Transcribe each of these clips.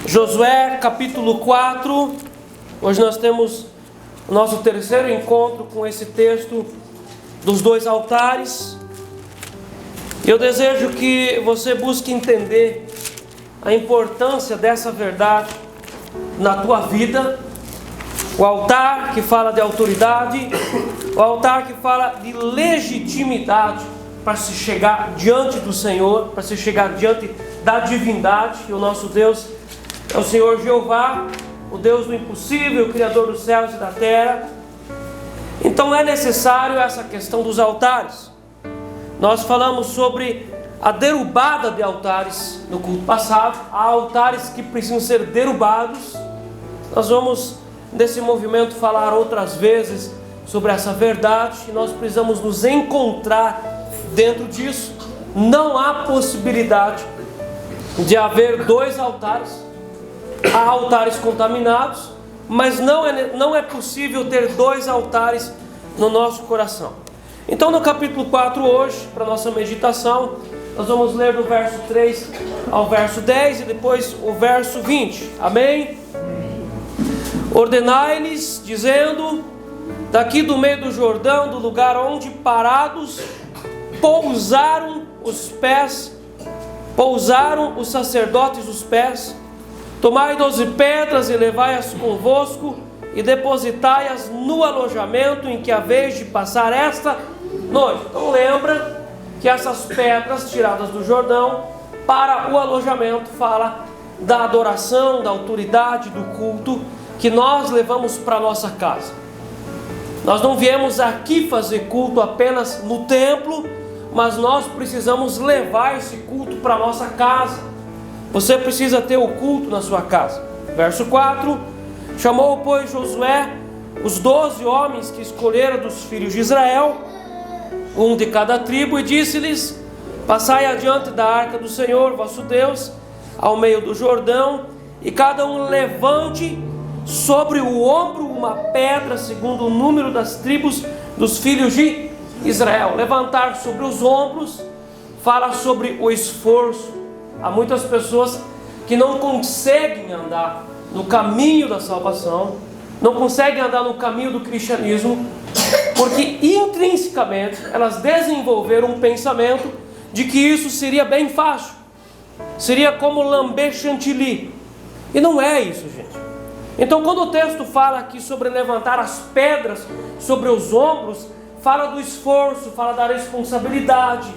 Josué capítulo 4, hoje nós temos o nosso terceiro encontro com esse texto dos dois altares. Eu desejo que você busque entender a importância dessa verdade na tua vida. O altar que fala de autoridade, o altar que fala de legitimidade para se chegar diante do Senhor, para se chegar diante da divindade. E o nosso Deus é o Senhor Jeová, o Deus do impossível, o Criador dos céus e da terra. Então é necessário essa questão dos altares. Nós falamos sobre a derrubada de altares no culto passado. Há altares que precisam ser derrubados. Nós vamos nesse movimento falar outras vezes sobre essa verdade, e nós precisamos nos encontrar dentro disso. Não há possibilidade de haver dois altares. Há altares contaminados, mas não é possível ter dois altares no nosso coração. Então no capítulo 4 hoje, para nossa meditação, nós vamos ler do verso 3 ao verso 10 e depois o verso 20, amém? Ordenai-lhes, dizendo: daqui do meio do Jordão, do lugar onde parados pousaram os sacerdotes os pés, tomai 12 pedras e levai-as convosco, e depositai-as no alojamento em que haveis de passar esta noite. Então lembra que essas pedras tiradas do Jordão para o alojamento fala da adoração, da autoridade, do culto que nós levamos para a nossa casa. Nós não viemos aqui fazer culto apenas no templo, mas nós precisamos levar esse culto para a nossa casa. Você precisa ter o culto na sua casa. Verso 4: chamou, pois, Josué os 12 homens que escolhera dos filhos de Israel, um de cada tribo, e disse-lhes: passai adiante da arca do Senhor vosso Deus, ao meio do Jordão, e cada um levante sobre o ombro uma pedra, segundo o número das tribos dos filhos de Israel. Levantar sobre os ombros fala sobre o esforço. Há muitas pessoas que não conseguem andar no caminho da salvação, não conseguem andar no caminho do cristianismo, porque intrinsecamente elas desenvolveram um pensamento de que isso seria bem fácil, seria como lamber chantilly. E não é isso, gente. Então quando o texto fala aqui sobre levantar as pedras sobre os ombros, fala do esforço, fala da responsabilidade,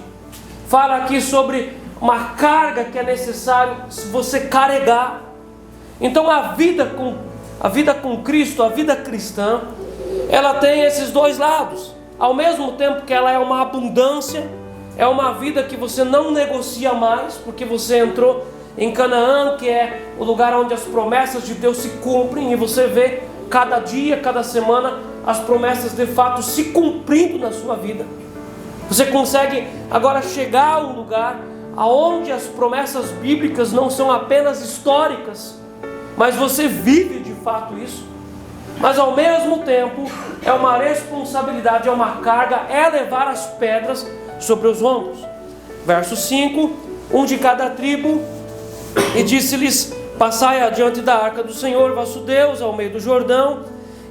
fala aqui sobre uma carga que é necessário você carregar. Então a vida com Cristo, a vida cristã, ela tem esses dois lados. Ao mesmo tempo que ela é uma abundância, é uma vida que você não negocia mais, porque você entrou em Canaã, que é o lugar onde as promessas de Deus se cumprem, e você vê cada dia, cada semana, as promessas de fato se cumprindo na sua vida. Você consegue agora chegar a um lugar onde as promessas bíblicas não são apenas históricas, mas você vive de fato isso. Mas ao mesmo tempo é uma responsabilidade, é uma carga, é levar as pedras sobre os ombros. Verso 5: um de cada tribo, e disse-lhes: passai adiante da arca do Senhor vosso Deus, ao meio do Jordão,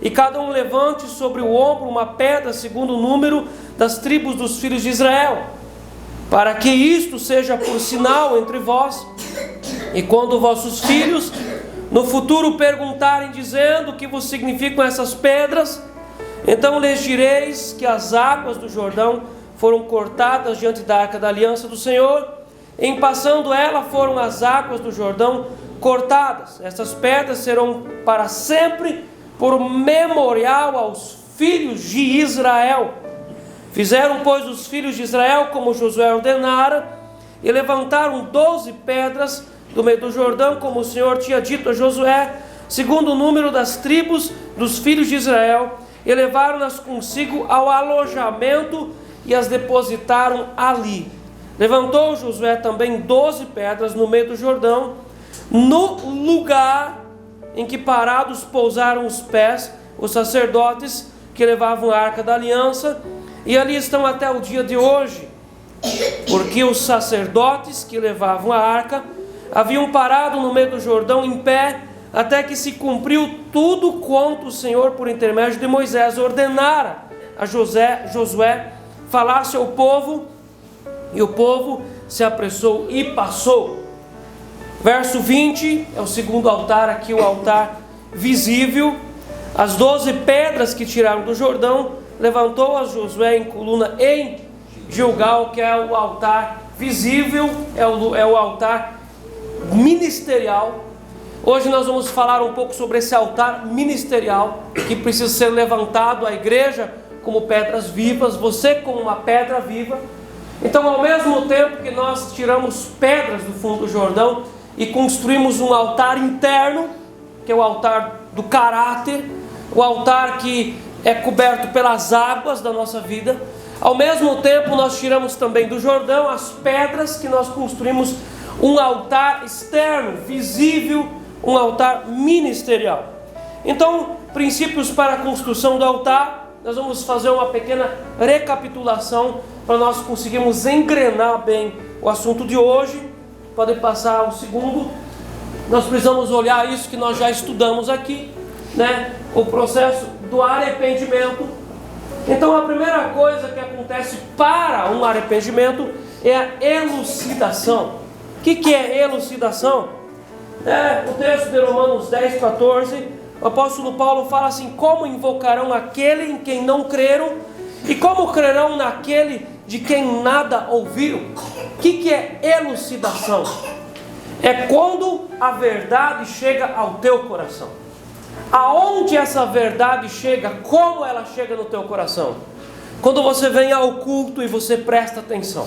e cada um levante sobre o ombro uma pedra, segundo o número das tribos dos filhos de Israel, para que isto seja por sinal entre vós. E quando vossos filhos no futuro perguntarem, dizendo: o que vos significam essas pedras? Então lhes direis que as águas do Jordão foram cortadas diante da arca da aliança do Senhor. Em passando ela, foram as águas do Jordão cortadas. Essas pedras serão para sempre por memorial aos filhos de Israel. Fizeram, pois, os filhos de Israel como Josué ordenara, e levantaram 12 pedras do meio do Jordão, como o Senhor tinha dito a Josué, segundo o número das tribos dos filhos de Israel, e levaram-nas consigo ao alojamento e as depositaram ali. Levantou Josué também 12 pedras no meio do Jordão, no lugar em que parados pousaram os pés os sacerdotes que levavam a arca da aliança, e ali estão até o dia de hoje, porque os sacerdotes que levavam a arca haviam parado no meio do Jordão em pé, até que se cumpriu tudo quanto o Senhor, por intermédio de Moisés, ordenara a Josué falasse ao povo, e o povo se apressou e passou. Verso 20, é o segundo altar aqui, o altar visível. As 12 pedras que tiraram do Jordão, levantou-as Josué em coluna em Gilgal, que é o altar visível, é o altar ministerial. Hoje nós vamos falar um pouco sobre esse altar ministerial, que precisa ser levantado, a igreja como pedras vivas, você como uma pedra viva. Então, ao mesmo tempo que nós tiramos pedras do fundo do Jordão e construímos um altar interno, que é o altar do caráter, o altar que é coberto pelas águas da nossa vida, ao mesmo tempo nós tiramos também do Jordão as pedras que nós construímos um altar externo, visível, um altar ministerial. Então, princípios para a construção do altar, nós vamos fazer uma pequena recapitulação para nós conseguirmos engrenar bem o assunto de hoje. Pode passar o segundo. Nós precisamos olhar isso que nós já estudamos aqui, né? O processo do arrependimento. Então, a primeira coisa que acontece para um arrependimento é a elucidação. O que é elucidação? O texto de Romanos 10, 14, o apóstolo Paulo fala assim: como invocarão aquele em quem não creram? E como crerão naquele de quem nada ouviram? O que é elucidação? É quando a verdade chega ao teu coração. Aonde essa verdade chega? Como ela chega no teu coração? Quando você vem ao culto e você presta atenção.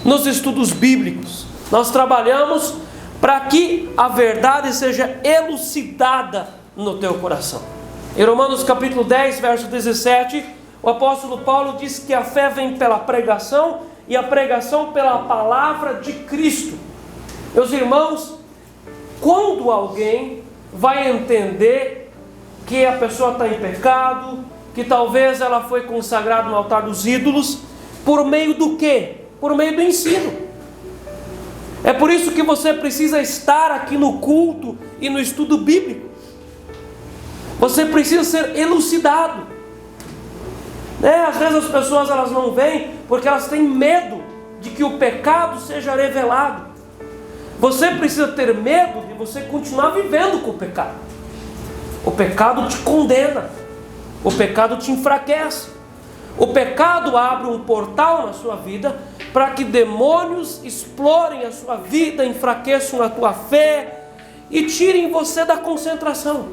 Nos estudos bíblicos, nós trabalhamos para que a verdade seja elucidada no teu coração. Em Romanos capítulo 10, verso 17, o apóstolo Paulo diz que a fé vem pela pregação e a pregação pela palavra de Cristo. Meus irmãos, quando alguém vai entender que a pessoa está em pecado, que talvez ela foi consagrada no altar dos ídolos, por meio do quê? Por meio do ensino. É por isso que você precisa estar aqui no culto e no estudo bíblico. Você precisa ser elucidado. Às vezes as pessoas elas não vêm porque elas têm medo de que o pecado seja revelado. Você precisa ter medo de você continuar vivendo com o pecado. O pecado te condena. O pecado te enfraquece. O pecado abre um portal na sua vida para que demônios explorem a sua vida, enfraqueçam a tua fé e tirem você da concentração.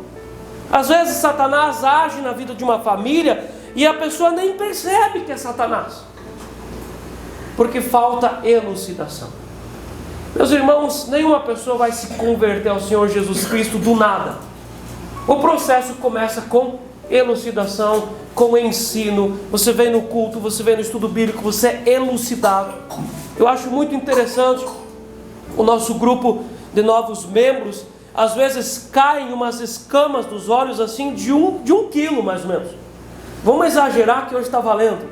Às vezes Satanás age na vida de uma família e a pessoa nem percebe que é Satanás, porque falta elucidação. Meus irmãos, nenhuma pessoa vai se converter ao Senhor Jesus Cristo do nada. O processo começa com elucidação, com ensino. Você vem no culto, você vem no estudo bíblico, você é elucidado. Eu acho muito interessante o nosso grupo de novos membros. Às vezes caem umas escamas dos olhos assim de um quilo mais ou menos. Vamos exagerar que hoje está valendo.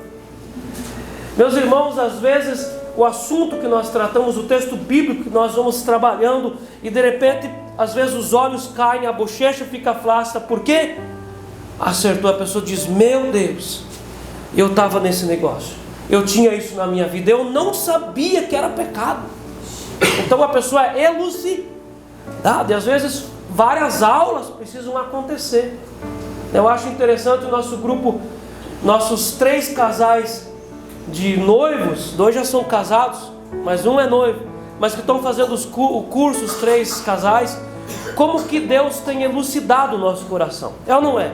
Meus irmãos, às vezes o assunto que nós tratamos, o texto bíblico que nós vamos trabalhando, e de repente, às vezes os olhos caem, a bochecha fica flácida. Por quê? Acertou, a pessoa diz: meu Deus, eu estava nesse negócio, eu tinha isso na minha vida, eu não sabia que era pecado. Então a pessoa é elucidada, e às vezes várias aulas precisam acontecer. Eu acho interessante o nosso grupo, nossos 3 casais de noivos, 2 já são casados, mas um é noivo, mas que estão fazendo o curso, os 3 casais, como que Deus tem elucidado o nosso coração, é ou não é?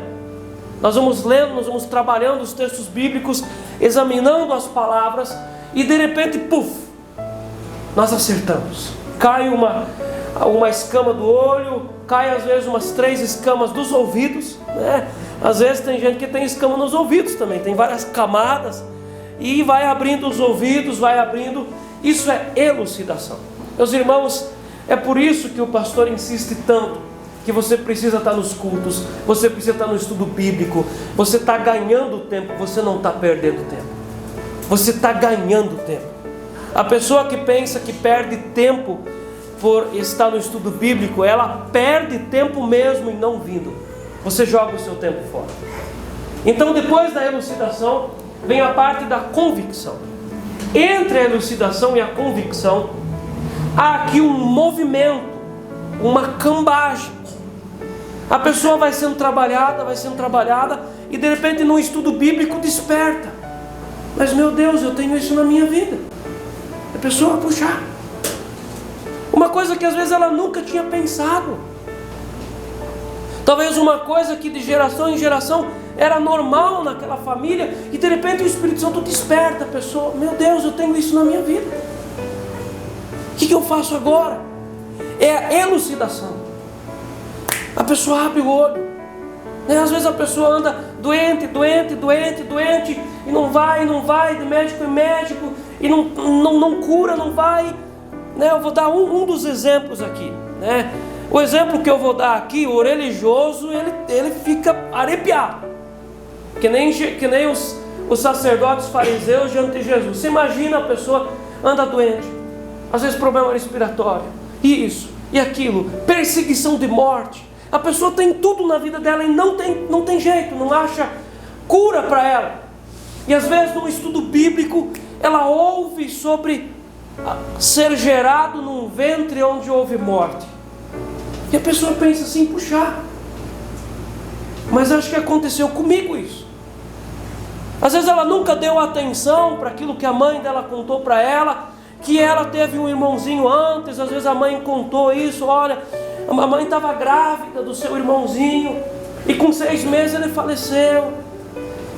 Nós vamos lendo, nós vamos trabalhando os textos bíblicos, examinando as palavras, e de repente, puf, nós acertamos. Cai uma escama do olho, cai às vezes umas 3 escamas dos ouvidos, né? Às vezes tem gente que tem escama nos ouvidos também, tem várias camadas, e vai abrindo os ouvidos, vai abrindo. Isso é elucidação. Meus irmãos, é por isso que o pastor insiste tanto, que você precisa estar nos cultos, você precisa estar no estudo bíblico. Você está ganhando tempo, você não está perdendo tempo. Você está ganhando tempo. A pessoa que pensa que perde tempo por estar no estudo bíblico, ela perde tempo mesmo em não vindo. Você joga o seu tempo fora. Então, depois da elucidação, vem a parte da convicção. Entre a elucidação e a convicção, há aqui um movimento, uma cambagem. A pessoa vai sendo trabalhada, e de repente no estudo bíblico desperta. Mas meu Deus, eu tenho isso na minha vida. A pessoa puxar. Uma coisa que às vezes ela nunca tinha pensado. Talvez uma coisa que de geração em geração era normal naquela família, e de repente o Espírito Santo desperta a pessoa. Meu Deus, eu tenho isso na minha vida. O que eu faço agora? É a elucidação. A pessoa abre o olho. Às vezes a pessoa anda doente, e não vai de médico em médico, e não cura, não vai. Eu vou dar um dos exemplos aqui. O exemplo que eu vou dar aqui, o religioso, ele fica arrepiado. Que nem os sacerdotes fariseus diante de Jesus. Você imagina a pessoa anda doente, às vezes problema respiratório, isso e aquilo, perseguição de morte. A pessoa tem tudo na vida dela e não tem jeito, não acha cura para ela. E às vezes no estudo bíblico ela ouve sobre ser gerado num ventre onde houve morte. E a pessoa pensa assim, puxa, mas acho que aconteceu comigo isso. Às vezes ela nunca deu atenção para aquilo que a mãe dela contou para ela, que ela teve um irmãozinho antes. Às vezes a mãe contou isso, olha, a mãe estava grávida do seu irmãozinho, e com 6 meses ele faleceu.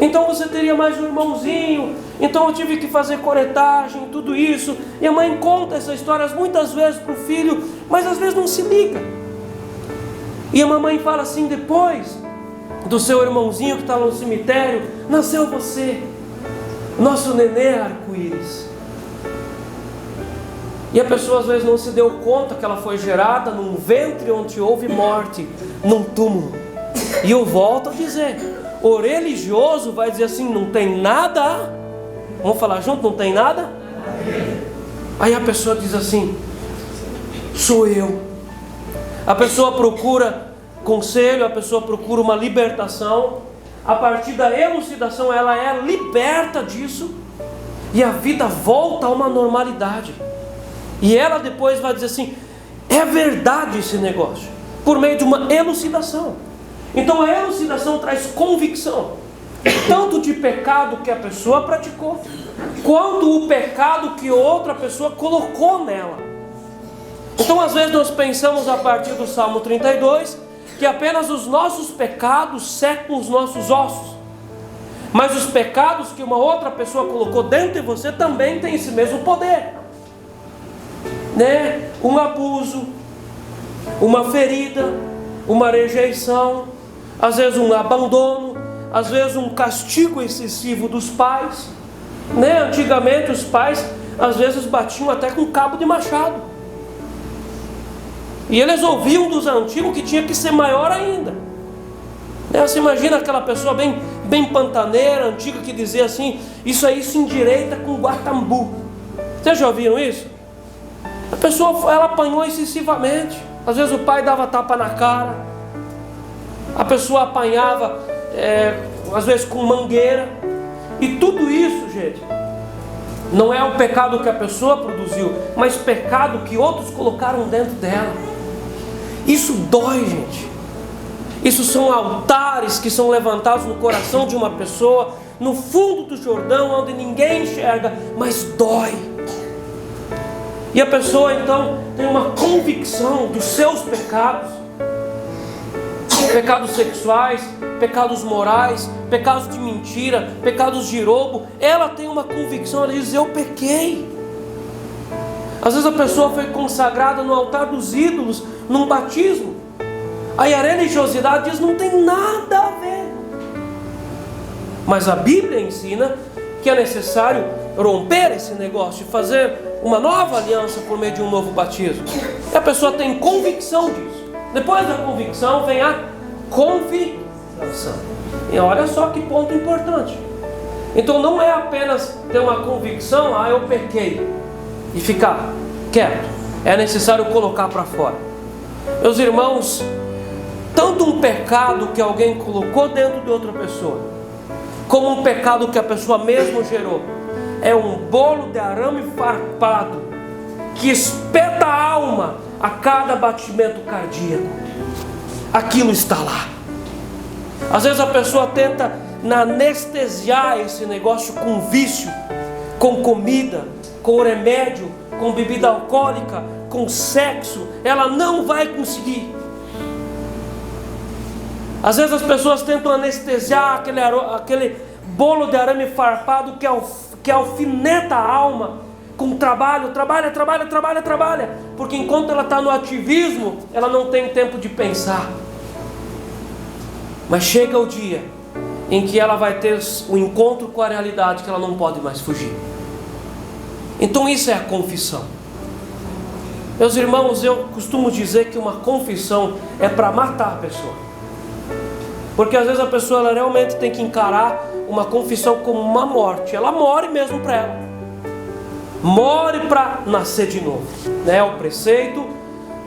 Então você teria mais um irmãozinho, então eu tive que fazer coretagem, tudo isso. E a mãe conta essas histórias muitas vezes para o filho, mas às vezes não se liga. E a mamãe fala assim, depois do seu irmãozinho que está no cemitério, nasceu você, nosso nenê arco-íris. E a pessoa às vezes não se deu conta que ela foi gerada num ventre onde houve morte, num túmulo. E eu volto a dizer, o religioso vai dizer assim, não tem nada. Vamos falar junto, não tem nada? Aí a pessoa diz assim, sou eu. A pessoa procura conselho, a pessoa procura uma libertação. A partir da elucidação ela é liberta disso, e a vida volta a uma normalidade. E ela depois vai dizer assim, é verdade esse negócio, por meio de uma elucidação. Então a elucidação traz convicção, tanto de pecado que a pessoa praticou, quanto o pecado que outra pessoa colocou nela. Então às vezes nós pensamos a partir do Salmo 32, que apenas os nossos pecados secam os nossos ossos. Mas os pecados que uma outra pessoa colocou dentro de você também têm esse mesmo poder. Um abuso, uma ferida, uma rejeição, às vezes um abandono, às vezes um castigo excessivo dos pais. Antigamente os pais às vezes batiam até com cabo de machado, e eles ouviam dos antigos que tinha que ser maior ainda. Você imagina aquela pessoa bem pantaneira, antiga, que dizia assim, isso aí se endireita com guatambu. Vocês já ouviram isso? A pessoa, ela apanhou excessivamente. Às vezes o pai dava tapa na cara, a pessoa apanhava às vezes com mangueira. E tudo isso, gente, não é o pecado que a pessoa produziu, mas pecado que outros colocaram dentro dela. Isso dói, gente. Isso são altares que são levantados no coração de uma pessoa, no fundo do Jordão, onde ninguém enxerga, mas dói. E a pessoa então tem uma convicção dos seus pecados, pecados sexuais, pecados morais, pecados de mentira, pecados de roubo. Ela tem uma convicção, ela diz, eu pequei. Às vezes a pessoa foi consagrada no altar dos ídolos, num batismo. Aí a religiosidade diz, não tem nada a ver. Mas a Bíblia ensina que é necessário romper esse negócio e fazer uma nova aliança por meio de um novo batismo. E a pessoa tem convicção disso. Depois da convicção vem a confissão. E olha só que ponto importante. Então não é apenas ter uma convicção, eu pequei, e ficar quieto. é necessário colocar para fora. Meus irmãos, tanto um pecado que alguém colocou dentro de outra pessoa, como um pecado que a pessoa mesmo gerou, é um bolo de arame farpado que espeta a alma a cada batimento cardíaco. Aquilo está lá. Às vezes a pessoa tenta anestesiar esse negócio com vício, com comida, com remédio, com bebida alcoólica, com sexo. Ela não vai conseguir. Às vezes as pessoas tentam anestesiar aquele bolo de arame farpado que alfineta a alma com trabalho, trabalha, porque enquanto ela está no ativismo, ela não tem tempo de pensar. Mas chega o dia em que ela vai ter o encontro com a realidade, que ela não pode mais fugir. Então isso é a confissão. Meus irmãos, eu costumo dizer que uma confissão é para matar a pessoa, porque às vezes a pessoa ela realmente tem que encarar uma confissão como uma morte. Ela morre mesmo para ela, morre para nascer de novo, né? O preceito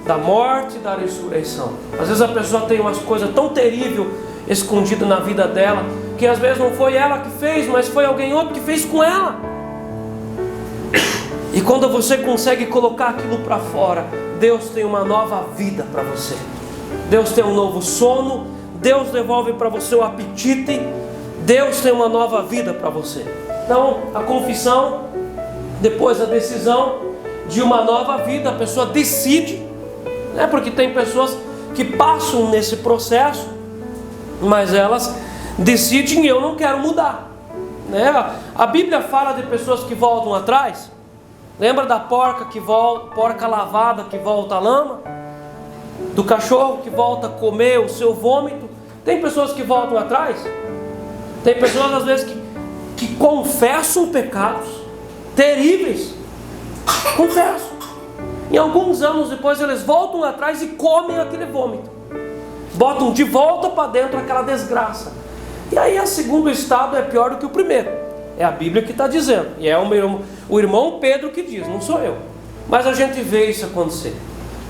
da morte e da ressurreição. Às vezes a pessoa tem umas coisas tão terríveis escondidas na vida dela, que às vezes não foi ela que fez, mas foi alguém outro que fez com ela. E quando você consegue colocar aquilo para fora, Deus tem uma nova vida para você. Deus tem um novo sono, Deus devolve para você o apetite, Deus tem uma nova vida para você. Então a confissão, depois a decisão de uma nova vida, a pessoa decide, né? Porque tem pessoas que passam nesse processo, mas elas decidem: eu não quero mudar, né? A Bíblia fala de pessoas que voltam atrás. Lembra da porca lavada que volta à lama? Do cachorro que volta a comer o seu vômito? Tem pessoas que voltam atrás. Tem pessoas às vezes que confessam pecados terríveis. Confessam. E alguns anos depois eles voltam atrás e comem aquele vômito. Botam de volta para dentro aquela desgraça. E aí o segundo estado é pior do que o primeiro. É a Bíblia que está dizendo. E é o irmão Pedro que diz, não sou eu. Mas a gente vê isso acontecer.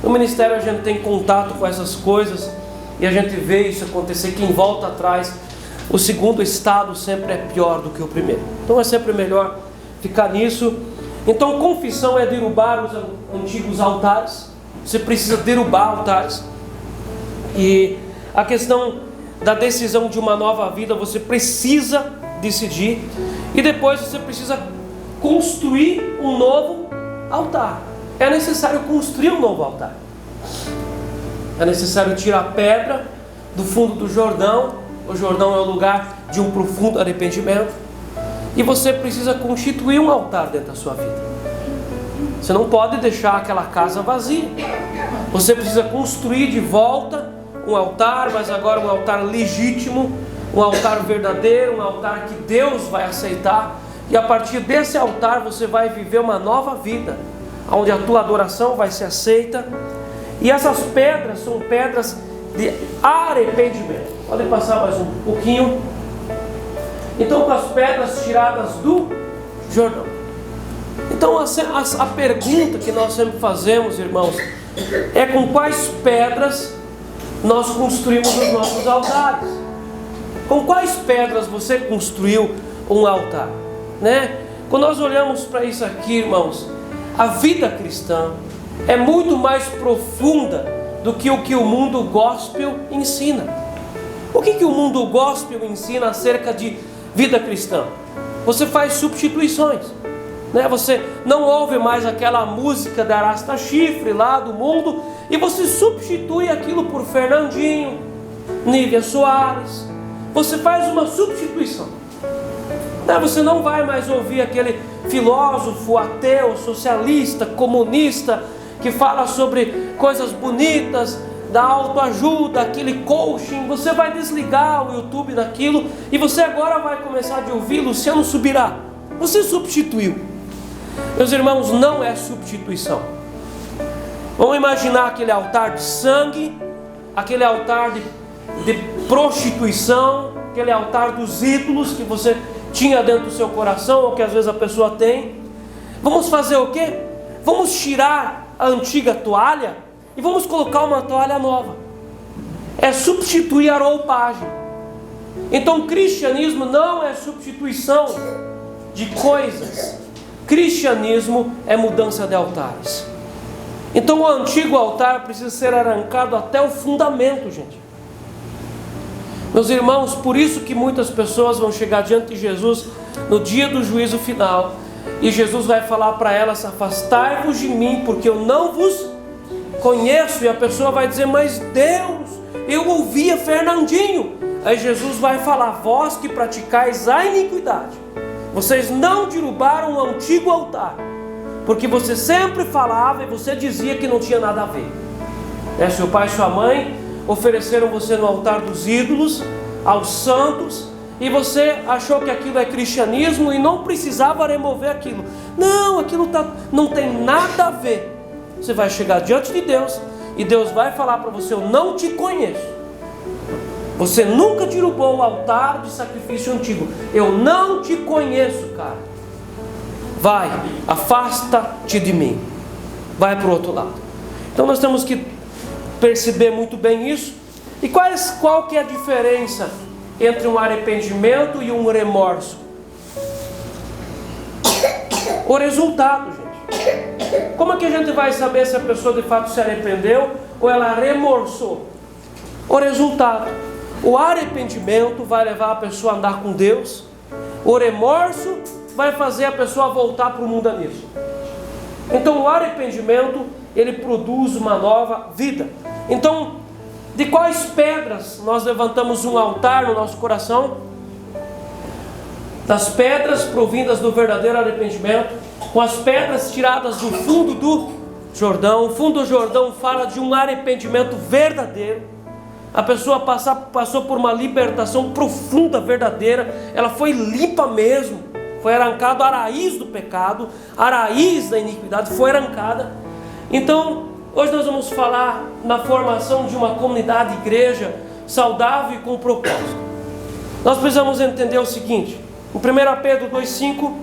No ministério a gente tem contato com essas coisas e a gente vê isso acontecer. Quem volta atrás, o segundo estado sempre é pior do que o primeiro. Então é sempre melhor ficar nisso. Então confissão é derrubar os antigos altares. Você precisa derrubar altares. E a questão da decisão de uma nova vida, você precisa decidir. E depois você precisa construir um novo altar. É necessário construir um novo altar. É necessário tirar a pedra do fundo do Jordão. O Jordão é o lugar de um profundo arrependimento. E você precisa constituir um altar dentro da sua vida. Você não pode deixar aquela casa vazia. Você precisa construir de volta um altar, mas agora um altar legítimo, um altar verdadeiro, um altar que Deus vai aceitar. E a partir desse altar você vai viver uma nova vida, onde a tua adoração vai ser aceita. E essas pedras são pedras de arrependimento. Pode passar mais um pouquinho. Então, com as pedras tiradas do Jordão. Então a pergunta que nós sempre fazemos, irmãos, é: com quais pedras nós construímos os nossos altares? Com quais pedras você construiu um altar, né? Quando nós olhamos para isso aqui, irmãos, a vida cristã é muito mais profunda do que o mundo gospel ensina. O que o mundo gospel ensina acerca de vida cristã? Você faz substituições, né? Você não ouve mais aquela música da Arasta Chifre lá do mundo e você substitui aquilo por Fernandinho, Nívia Soares. Você faz uma substituição. Você não vai mais ouvir aquele filósofo ateu, socialista, comunista, que fala sobre coisas bonitas, da autoajuda, aquele coaching. Você vai desligar o YouTube daquilo e você agora vai começar a ouvir Luciano Subirá. Você substituiu. Meus irmãos, não é substituição. Vamos imaginar aquele altar de sangue, aquele altar de prostituição, aquele altar dos ídolos que você tinha dentro do seu coração, ou que às vezes a pessoa tem. Vamos fazer o quê? Vamos tirar a antiga toalha e vamos colocar uma toalha nova. É substituir a roupagem. Então, cristianismo não é substituição de coisas. Cristianismo é mudança de altares. Então, o antigo altar precisa ser arrancado até o fundamento, gente. Meus irmãos, por isso que muitas pessoas vão chegar diante de Jesus no dia do juízo final, e Jesus vai falar para elas: afastai-vos de mim, porque eu não vos conheço. E a pessoa vai dizer: mas Deus, eu ouvia Fernandinho. Aí Jesus vai falar: vós que praticais a iniquidade, vocês não derrubaram o antigo altar, porque você sempre falava e você dizia que não tinha nada a ver. Seu pai e sua mãe ofereceram você no altar dos ídolos, aos santos, e você achou que aquilo é cristianismo e não precisava remover aquilo. Não, aquilo não tem nada a ver. Você vai chegar diante de Deus e Deus vai falar para você: eu não te conheço. Você nunca derrubou o altar de sacrifício antigo. Eu não te conheço, cara. Vai, afasta-te de mim. Vai para o outro lado. Então nós temos que perceber muito bem isso. E qual que é a diferença entre um arrependimento e um remorso? O resultado, gente. Como é que a gente vai saber se a pessoa de fato se arrependeu ou ela remorsou? O resultado. O arrependimento vai levar a pessoa a andar com Deus. O remorso vai fazer a pessoa voltar para o mundanismo. Então o arrependimento, ele produz uma nova vida. Então, de quais pedras nós levantamos um altar no nosso coração? Das pedras provindas do verdadeiro arrependimento, com as pedras tiradas do fundo do Jordão. O fundo do Jordão fala de um arrependimento verdadeiro. A pessoa passou por uma libertação profunda, verdadeira. Ela foi limpa mesmo. Foi arrancado a raiz do pecado, a raiz da iniquidade foi arrancada. Então, hoje nós vamos falar na formação de uma comunidade igreja saudável e com propósito. Nós precisamos entender o seguinte: em 1 Pedro 2,5,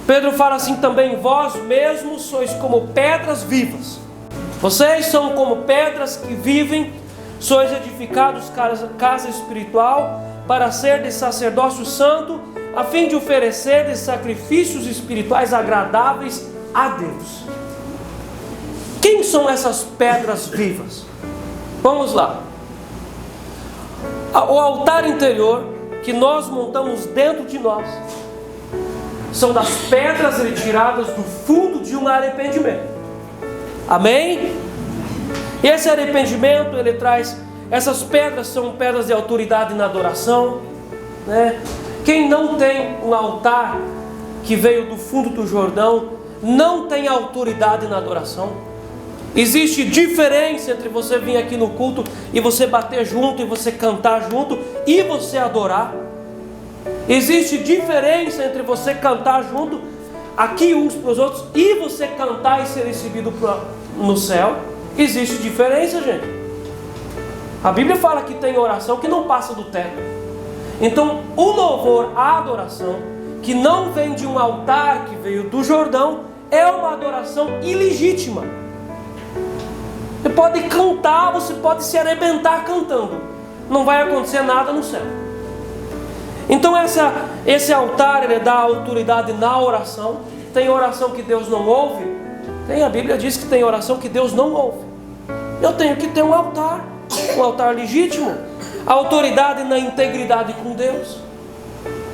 Pedro fala assim também: vós mesmos sois como pedras vivas. Vocês são como pedras que vivem, sois edificados casa espiritual, para ser de sacerdócio santo, a fim de oferecer de sacrifícios espirituais agradáveis a Deus. Quem são essas pedras vivas? Vamos lá. O altar interior que nós montamos dentro de nós são das pedras retiradas do fundo de um arrependimento. Amém? Esse arrependimento, ele traz... Essas pedras são pedras de autoridade na adoração, né? Quem não tem um altar que veio do fundo do Jordão, não tem autoridade na adoração. Existe diferença entre você vir aqui no culto e você bater junto, e você cantar junto, e você adorar. Existe diferença entre você cantar junto, aqui uns para os outros, e você cantar e ser recebido no céu. Existe diferença, gente. A Bíblia fala que tem oração que não passa do teto. Então, o louvor, a adoração, que não vem de um altar que veio do Jordão, é uma adoração ilegítima. Você pode cantar, você pode se arrebentar cantando, não vai acontecer nada no céu. Então esse altar, ele dá autoridade na oração. Tem oração que Deus não ouve? A Bíblia diz que tem oração que Deus não ouve. Eu tenho que ter um altar legítimo. A autoridade na integridade com Deus.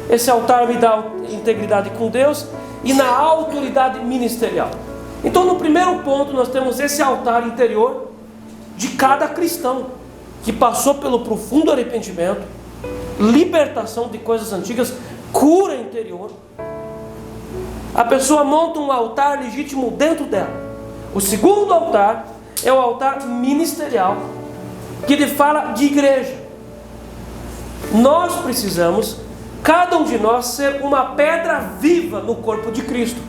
Esse altar me dá integridade com Deus e na autoridade ministerial. Então, no primeiro ponto, nós temos esse altar interior de cada cristão que passou pelo profundo arrependimento, libertação de coisas antigas, cura interior. A pessoa monta um altar legítimo dentro dela. O segundo altar é o altar ministerial, que ele fala de igreja. Nós precisamos, cada um de nós, ser uma pedra viva no corpo de Cristo.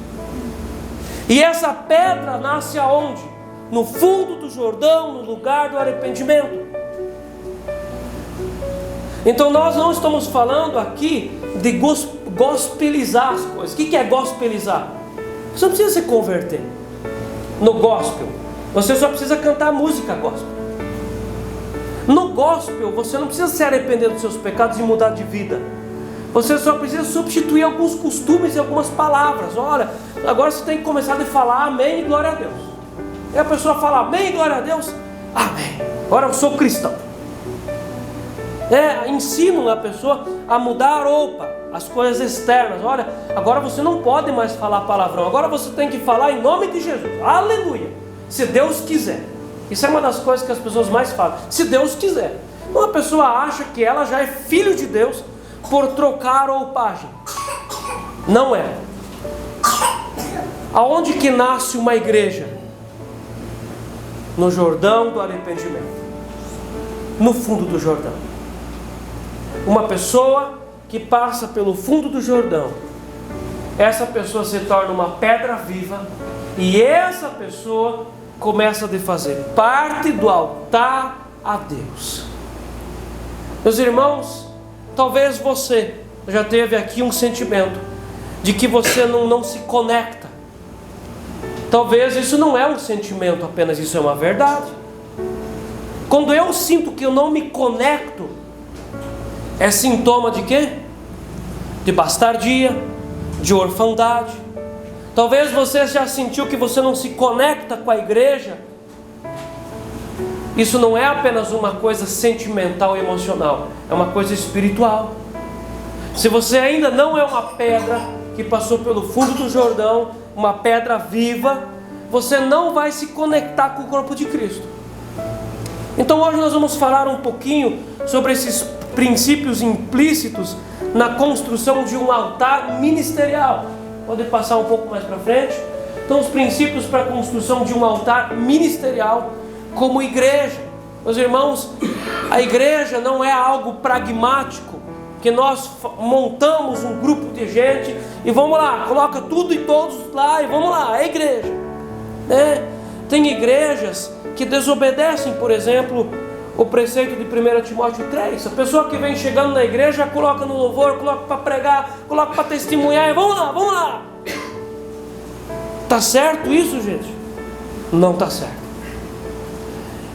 E essa pedra nasce aonde? No fundo do Jordão, no lugar do arrependimento. Então nós não estamos falando aqui de gospelizar as coisas. O que é gospelizar? Você não precisa se converter no gospel. Você só precisa cantar música gospel. No gospel, você não precisa se arrepender dos seus pecados e mudar de vida. Você só precisa substituir alguns costumes e algumas palavras. Olha, agora você tem que começar a falar amém e glória a Deus. E a pessoa fala amém e glória a Deus. Amém. Agora eu sou cristão. Ensinam a pessoa a mudar a roupa, as coisas externas. Olha, agora você não pode mais falar palavrão. Agora você tem que falar em nome de Jesus. Aleluia. Se Deus quiser. Isso é uma das coisas que as pessoas mais falam. Se Deus quiser. Uma pessoa acha que ela já é filho de Deus por trocar a roupagem. Não é. Aonde que nasce uma igreja? No Jordão do arrependimento. No fundo do Jordão. Uma pessoa que passa pelo fundo do Jordão, essa pessoa se torna uma pedra viva, e essa pessoa começa a fazer parte do altar a Deus. Meus irmãos, talvez você já teve aqui um sentimento de que você não se conecta. Talvez isso não é um sentimento apenas, isso é uma verdade. Quando eu sinto que eu não me conecto, é sintoma de quê? De bastardia, de orfandade. Talvez você já sentiu que você não se conecta com a igreja. Isso não é apenas uma coisa sentimental e emocional, é uma coisa espiritual. Se você ainda não é uma pedra que passou pelo fundo do Jordão, uma pedra viva, você não vai se conectar com o corpo de Cristo. Então hoje nós vamos falar um pouquinho sobre esses princípios implícitos na construção de um altar ministerial. Pode passar um pouco mais para frente. Então os princípios para a construção de um altar ministerial como igreja. Meus irmãos, a igreja não é algo pragmático, que nós montamos um grupo de gente e vamos lá, coloca tudo e todos lá e vamos lá, é igreja. Tem igrejas que desobedecem, por exemplo, o preceito de 1 Timóteo 3. A pessoa que vem chegando na igreja coloca no louvor, coloca para pregar, coloca para testemunhar e vamos lá. Está certo isso, gente? Não está certo.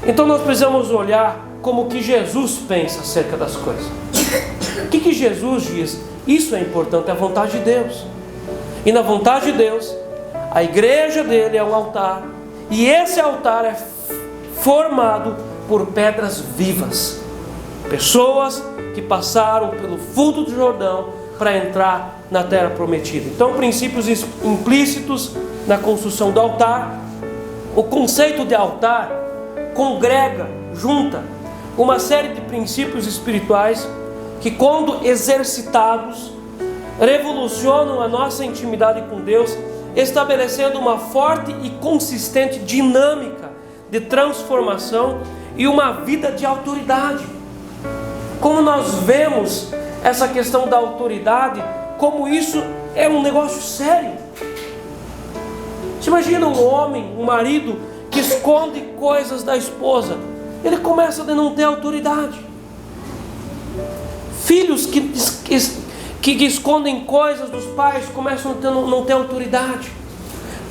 Então nós precisamos olhar como que Jesus pensa acerca das coisas. O que Jesus diz? Isso é importante, é a vontade de Deus. E na vontade de Deus, a igreja dele é um altar. E esse altar é formado por pedras vivas. Pessoas que passaram pelo fundo do Jordão para entrar na terra prometida. Então, princípios implícitos na construção do altar. O conceito de altar congrega, junta uma série de princípios espirituais que, quando exercitados, revolucionam a nossa intimidade com Deus, estabelecendo uma forte e consistente dinâmica de transformação e uma vida de autoridade. Como nós vemos essa questão da autoridade, como isso é um negócio sério. Você imagina um homem, um marido que esconde coisas da esposa, ele começa a não ter autoridade. Filhos que escondem coisas dos pais começam a não ter autoridade.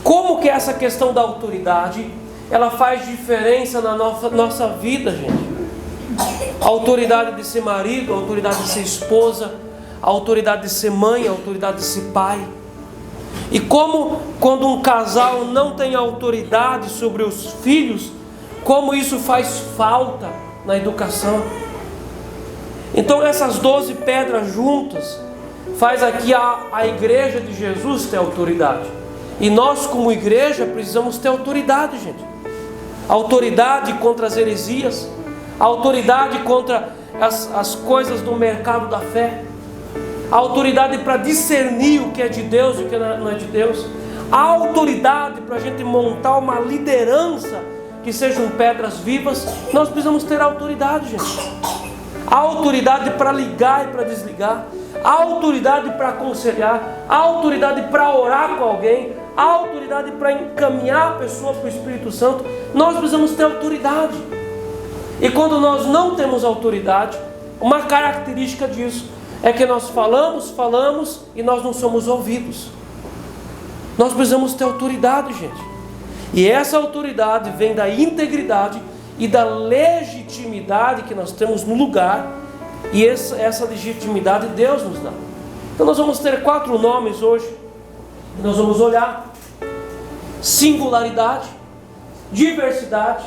Como que essa questão da autoridade ela faz diferença na nossa vida, gente? A autoridade de ser marido, a autoridade de ser esposa, a autoridade de ser mãe, a autoridade de ser pai. E como quando um casal não tem autoridade sobre os filhos, como isso faz falta na educação. Então essas 12 pedras juntas faz aqui a igreja de Jesus ter autoridade. E nós como igreja precisamos ter autoridade, gente. Autoridade contra as heresias, autoridade contra as coisas do mercado da fé, autoridade para discernir o que é de Deus e o que não é de Deus, a autoridade para a gente montar uma liderança que sejam pedras vivas. Nós precisamos ter autoridade, gente. A autoridade para ligar e para desligar, a autoridade para aconselhar, a autoridade para orar com alguém, a autoridade para encaminhar a pessoa para o Espírito Santo. Nós precisamos ter autoridade. E quando nós não temos autoridade, uma característica disso é que nós falamos e nós não somos ouvidos. Nós precisamos ter autoridade, gente. E essa autoridade vem da integridade e da legitimidade que nós temos no lugar, e essa legitimidade Deus nos dá. Então nós vamos ter 4 nomes hoje. Nós vamos olhar: singularidade, diversidade,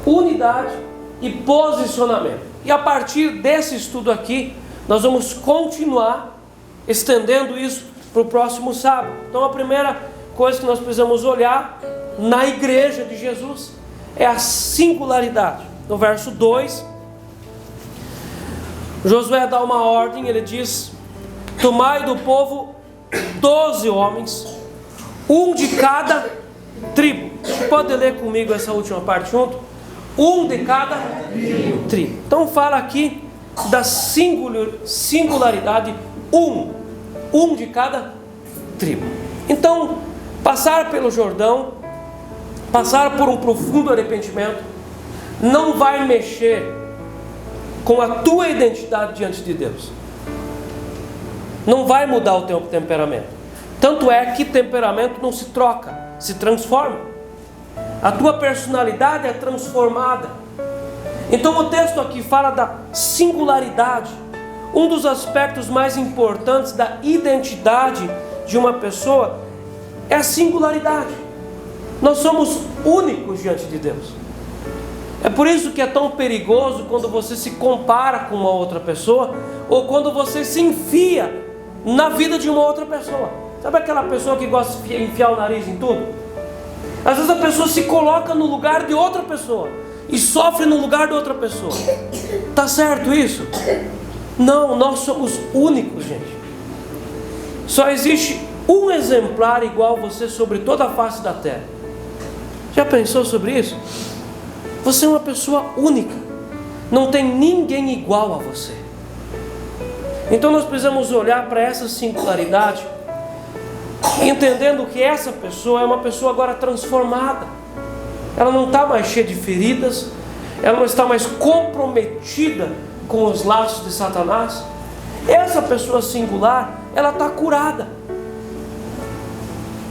unidade e posicionamento. E a partir desse estudo aqui, nós vamos continuar estendendo isso para o próximo sábado. Então a primeira coisa que nós precisamos olhar na igreja de Jesus é a singularidade. No verso 2, Josué dá uma ordem, ele diz: tomai do povo 12 homens, um de cada tribo. Você pode ler comigo essa última parte junto? Um de cada tribo. Então fala aqui da singularidade, um de cada tribo. Então, passar pelo Jordão, passar por um profundo arrependimento, não vai mexer com a tua identidade diante de Deus. Não vai mudar o teu temperamento. Tanto é que temperamento não se troca, se transforma. A tua personalidade é transformada. Então o texto aqui fala da singularidade. Um dos aspectos mais importantes da identidade de uma pessoa é a singularidade. Nós somos únicos diante de Deus. É por isso que é tão perigoso quando você se compara com uma outra pessoa, ou quando você se enfia na vida de uma outra pessoa. Sabe aquela pessoa que gosta de enfiar o nariz em tudo? Às vezes a pessoa se coloca no lugar de outra pessoa e sofre no lugar de outra pessoa. Tá certo isso? Não, nós somos únicos, gente. Só existe um exemplar igual a você sobre toda a face da terra. Já pensou sobre isso? Você é uma pessoa única. Não tem ninguém igual a você. Então nós precisamos olhar para essa singularidade, entendendo que essa pessoa é uma pessoa agora transformada. Ela não está mais cheia de feridas, ela não está mais comprometida com os laços de Satanás. Essa pessoa singular, ela está curada.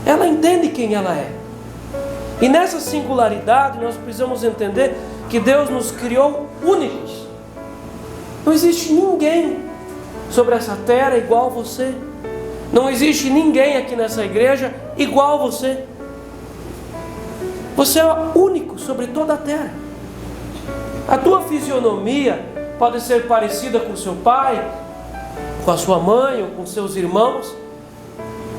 Ela entende quem ela é. E nessa singularidade nós precisamos entender que Deus nos criou únicos. Não existe ninguém sobre essa terra igual a você. Não existe ninguém aqui nessa igreja igual a você. Você é único sobre toda a terra. A tua fisionomia pode ser parecida com seu pai, com a sua mãe ou com seus irmãos,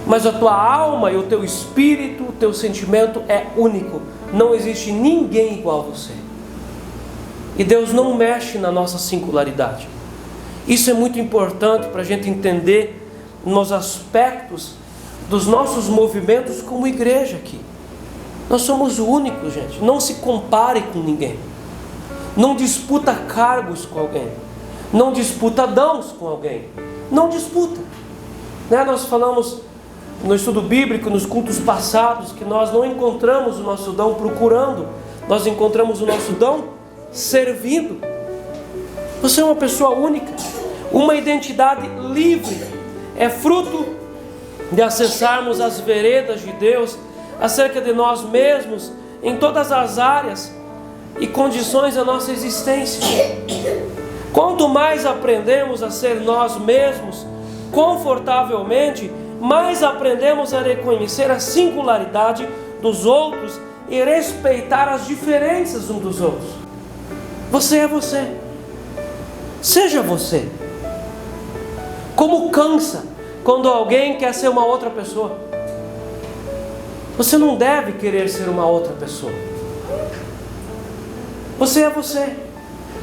mas a tua alma e o teu espírito, o teu sentimento é único. Não existe ninguém igual a você. E Deus não mexe na nossa singularidade. Isso é muito importante para a gente entender nos aspectos dos nossos movimentos como igreja aqui. Nós somos únicos, gente. Não se compare com ninguém. Não disputa cargos com alguém. Não disputa dons com alguém. Não disputa. Nós falamos no estudo bíblico, nos cultos passados, que nós não encontramos o nosso dom procurando. Nós encontramos o nosso dom servindo. Você é uma pessoa única. Uma identidade livre. É fruto de acessarmos as veredas de Deus acerca de nós mesmos em todas as áreas e condições da nossa existência. Quanto mais aprendemos a ser nós mesmos confortavelmente, mais aprendemos a reconhecer a singularidade dos outros e respeitar as diferenças uns dos outros. Você é você. Seja você. Como cansa quando alguém quer ser uma outra pessoa. Você não deve querer ser uma outra pessoa. Você é você,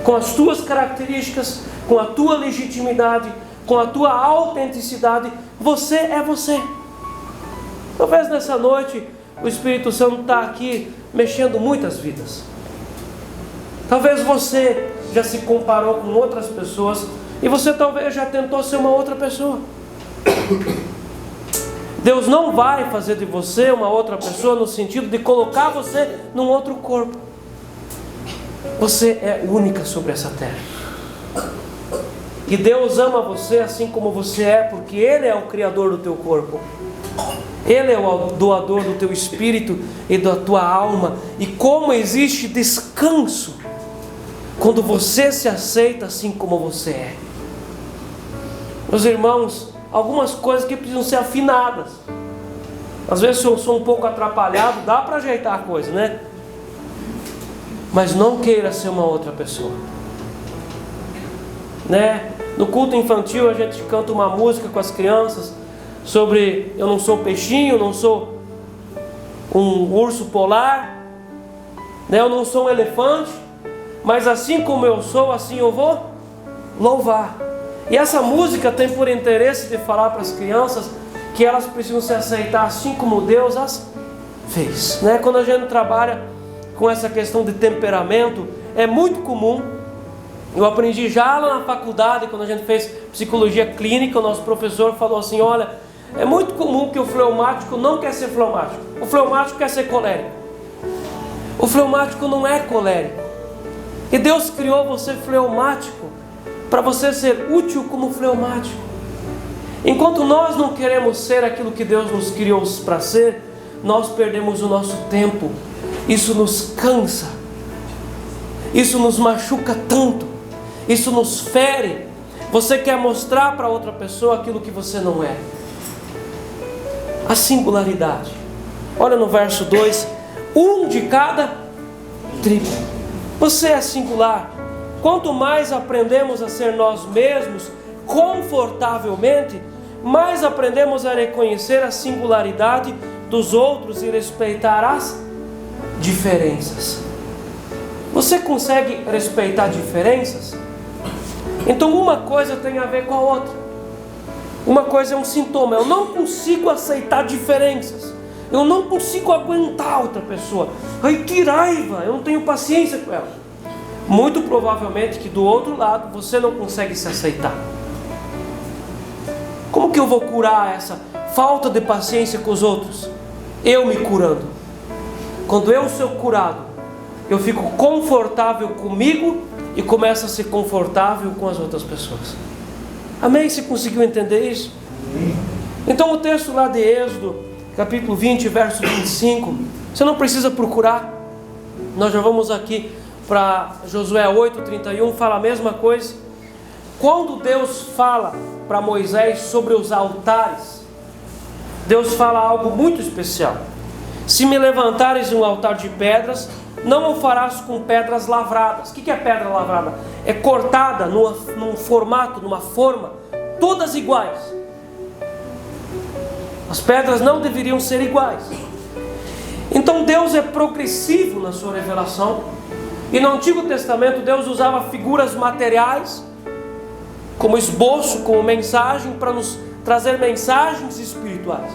com as tuas características, com a tua legitimidade, com a tua autenticidade. Você é você. Talvez nessa noite o Espírito Santo está aqui mexendo muitas vidas. Talvez você já se comparou com outras pessoas e você talvez já tentou ser uma outra pessoa. Deus não vai fazer de você uma outra pessoa no sentido de colocar você num outro corpo. Você é única sobre essa terra. E Deus ama você assim como você é, porque Ele é o Criador do teu corpo. Ele é o doador do teu espírito e da tua alma. E como existe descanso quando você se aceita assim como você é. Meus irmãos, algumas coisas que precisam ser afinadas. Às vezes eu sou um pouco atrapalhado, dá para ajeitar a coisa, né? Mas não queira ser uma outra pessoa, né? No culto infantil a gente canta uma música com as crianças sobre eu não sou peixinho, não sou um urso polar, né? Eu não sou um elefante, mas assim como eu sou, assim eu vou louvar. E essa música tem por interesse de falar para as crianças que elas precisam se aceitar assim como Deus as fez, né? Quando a gente trabalha com essa questão de temperamento, é muito comum. Eu aprendi já lá na faculdade, quando a gente fez psicologia clínica, o nosso professor falou assim: olha, é muito comum que o fleumático não quer ser fleumático, o fleumático quer ser colérico. O fleumático não é colérico. E Deus criou você fleumático para você ser útil como fleumático. Enquanto nós não queremos ser aquilo que Deus nos criou para ser, nós perdemos o nosso tempo. Isso nos cansa, isso nos machuca tanto, isso nos fere. Você quer mostrar para outra pessoa aquilo que você não é. A singularidade. Olha no verso 2: um de cada tribo. Você é singular. Quanto mais aprendemos a ser nós mesmos confortavelmente, mais aprendemos a reconhecer a singularidade dos outros e respeitar as diferenças. Você consegue respeitar diferenças? Então uma coisa tem a ver com a outra. Uma coisa é um sintoma. Eu não consigo aceitar diferenças. Eu não consigo aguentar outra pessoa. Ai, que raiva! Eu não tenho paciência com ela. Muito provavelmente que do outro lado você não consegue se aceitar. Como que eu vou curar essa falta de paciência com os outros? Eu me curando. Quando eu sou curado, eu fico confortável comigo e começo a ser confortável com as outras pessoas. Amém? Você conseguiu entender isso? Então o texto lá de Êxodo, capítulo 20, verso 25, você não precisa procurar. Nós já vamos aqui para Josué 8:31, fala a mesma coisa. Quando Deus fala para Moisés sobre os altares, Deus fala algo muito especial. Se me levantares um altar de pedras, não o farás com pedras lavradas. O que é pedra lavrada? É cortada num formato, numa forma, todas iguais. As pedras não deveriam ser iguais. Então Deus é progressivo na sua revelação. E no Antigo Testamento Deus usava figuras materiais como esboço, como mensagem, para nos trazer mensagens espirituais.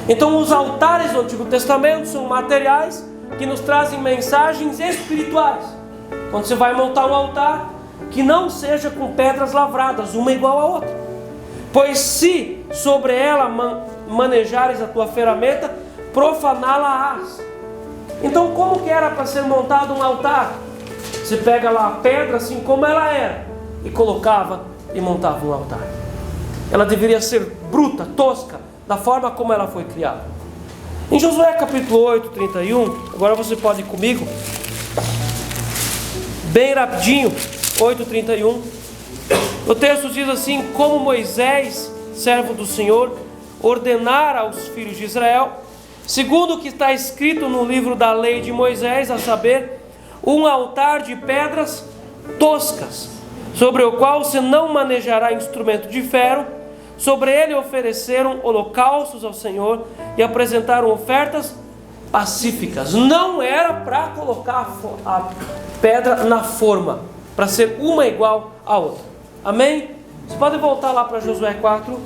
Então os altares do Antigo Testamento são materiais que nos trazem mensagens espirituais. Quando você vai montar um altar, que não seja com pedras lavradas, uma igual à outra. Pois se sobre ela manejares a tua ferramenta, profaná-la-ás. Então como que era para ser montado um altar? Você pega lá a pedra assim como ela era e colocava e montava um altar. Ela deveria ser bruta, tosca, da forma como ela foi criada. Em Josué capítulo 8:31, agora você pode ir comigo, bem rapidinho, 8:31. O texto diz assim: como Moisés, servo do Senhor, ordenara aos filhos de Israel, segundo o que está escrito no livro da lei de Moisés, a saber, um altar de pedras toscas, sobre o qual se não manejará instrumento de ferro. Sobre ele ofereceram holocaustos ao Senhor e apresentaram ofertas pacíficas. Não era para colocar a pedra na forma, para ser uma igual à outra. Amém? Você pode voltar lá para Josué 4